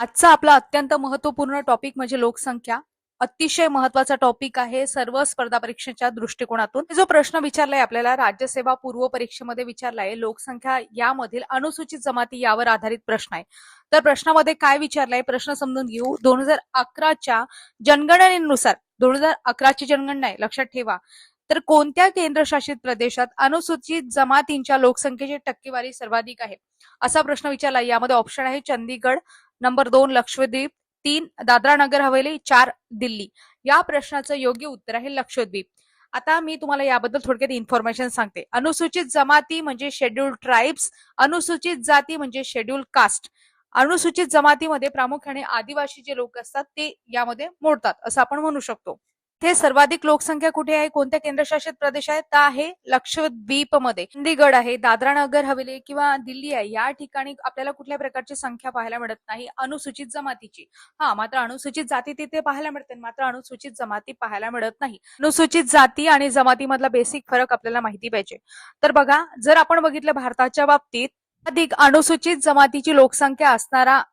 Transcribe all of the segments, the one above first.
आजचा आपला अत्यंत महत्त्वपूर्ण टॉपिक म्हणजे लोकसंख्या. अतिशय महत्वाचा टॉपिक आहे सर्व स्पर्धा परीक्षेच्या दृष्टिकोनातून. जो प्रश्न विचारलाय आपल्याला राज्यसेवा पूर्व परीक्षेमध्ये विचारलाय, लोकसंख्या यामधील अनुसूचित जमाती यावर आधारित प्रश्न आहे. तर प्रश्नामध्ये काय विचारलाय प्रश्न समजून घेऊ. 2011च्या जनगणनेनुसार 2011ची जनगणना आहे, लक्षात ठेवा. तर कोणत्या केंद्रशासित प्रदेशात अनुसूचित जमातींच्या लोकसंख्येची टक्केवारी सर्वाधिक आहे, असा प्रश्न विचारला. यामध्ये ऑप्शन आहे चंदीगड, नंबर 2 लक्षद्वीप, 3 दादरा नगर हवेली, 4 दिल्ली. या प्रश्नाचं योग्य उत्तर आहे लक्षद्वीप. आता मी तुम्हाला याबद्दल थोडक्यात इन्फॉर्मेशन सांगते. अनुसूचित जमाती म्हणजे शेड्यूल्ड ट्राइब्स, अनुसूचित जाती म्हणजे शेड्यूल्ड कास्ट. अनुसूचित जमातीमध्ये प्रामुख्याने आदिवासी जे लोक असतात ते यामध्ये मोडतात असं आपण म्हणू शकतो. हे सर्वाधिक लोकसंख्या कुठे आहे, कोणत्या केंद्रशासित प्रदेश आहे, तर आहे लक्षद्वीप मध्ये. चंदीगड आहे, दादरा नगर हवेली किंवा दिल्ली आहे, या ठिकाणी आपल्याला कुठल्या प्रकारची संख्या पाहायला मिळत नाही अनुसूचित जमातीची. मात्र अनुसूचित जाती तिथे पाहायला मिळते, मात्र अनुसूचित जमाती पाहायला मिळत नाही. अनुसूचित जाती आणि जमातीमधला बेसिक फरक आपल्याला माहिती पाहिजे. तर बघा, जर आपण बघितलं भारताच्या बाबतीत अधिक अनुसूचित जमातीची लोकसंख्या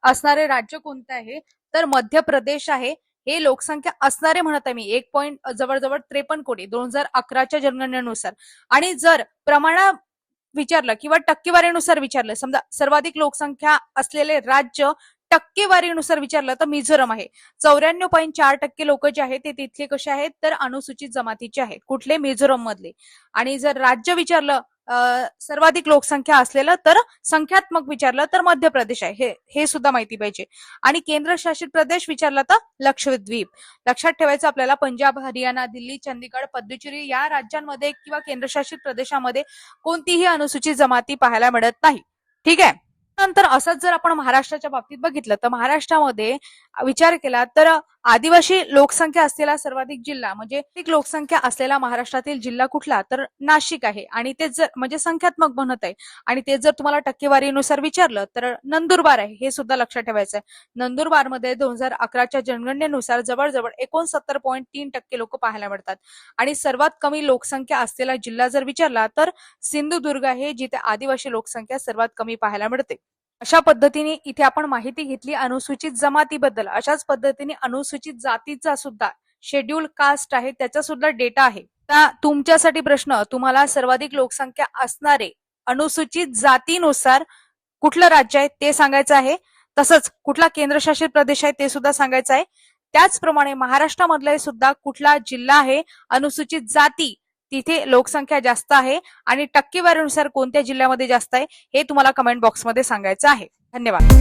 असणारे राज्य कोणते आहे, तर मध्य प्रदेश आहे. हे लोकसंख्या असणारे म्हणत आहे मी, 1 जवळजवळ 53 कोटी 2011च्या जनगणनेनुसार. आणि जर प्रमाण विचारलं किंवा टक्केवारीनुसार विचारलं, समजा सर्वाधिक लोकसंख्या असलेले राज्य टक्केवारीनुसार विचारलं तर मिझोरम आहे. 94.4% लोक जे आहेत ते तिथले कसे आहेत, तर अनुसूचित जमातीचे आहेत. कुठले? मिझोरम मधले. आणि जर राज्य विचारलं सर्वाधिक लोकसंख्या असलेलं, तर संख्यात्मक विचारलं तर मध्य प्रदेश आहे. हे सुद्धा माहिती पाहिजे. आणि केंद्रशासित प्रदेश विचारला तर लक्षद्वीप. लक्षात ठेवायचं आपल्याला, पंजाब, हरियाणा, दिल्ली, चंदीगड, पुदुच्चेरी या राज्यांमध्ये किंवा केंद्रशासित प्रदेशामध्ये कोणतीही अनुसूचित जमाती पाहायला मिळत नाही. ठीक आहे. नंतर असंच जर आपण महाराष्ट्राच्या बाबतीत बघितलं तर महाराष्ट्रामध्ये विचार केला तर आदिवासी लोकसंख्या असलेला सर्वाधिक जिल्हा म्हणजे लोकसंख्या असलेला महाराष्ट्रातील जिल्हा कुठला, तर नाशिक आहे. आणि ते जर म्हणजे संख्यात्मक बनत आहे, आणि ते जर तुम्हाला टक्केवारीनुसार विचारलं तर नंदुरबार आहे. हे सुद्धा लक्षात ठेवायचं आहे. नंदुरबारमध्ये 2011च्या जनगणनेनुसार जवळजवळ 69.3% लोक पाहायला मिळतात. आणि सर्वात कमी लोकसंख्या असलेला जिल्हा जर विचारला तर सिंधुदुर्ग आहे, जिथे आदिवासी लोकसंख्या सर्वात कमी पाहायला मिळते. अशा पद्धतीने इथे आपण माहिती घेतली अनुसूचित जमातीबद्दल. अशाच पद्धतीने अनुसूचित जातीचा सुद्धा शेड्यूल कास्ट आहे, त्याचा सुद्धा डेटा आहे. तुमच्यासाठी प्रश्न, तुम्हाला सर्वाधिक लोकसंख्या असणारे अनुसूचित जातीनुसार कुठलं राज्य आहे ते सांगायचं आहे, तसंच कुठला केंद्रशासित प्रदेश आहे ते सुद्धा सांगायचं आहे. त्याचप्रमाणे महाराष्ट्रामधला सुद्धा कुठला जिल्हा आहे अनुसूचित जाती तिथे लोकसंख्या जास्त आहे, आणि टक्केवारीनुसार कोणत्या जिल्ह्यामध्ये जास्त आहे हे तुम्हाला कमेंट बॉक्समध्ये सांगायचं आहे. धन्यवाद.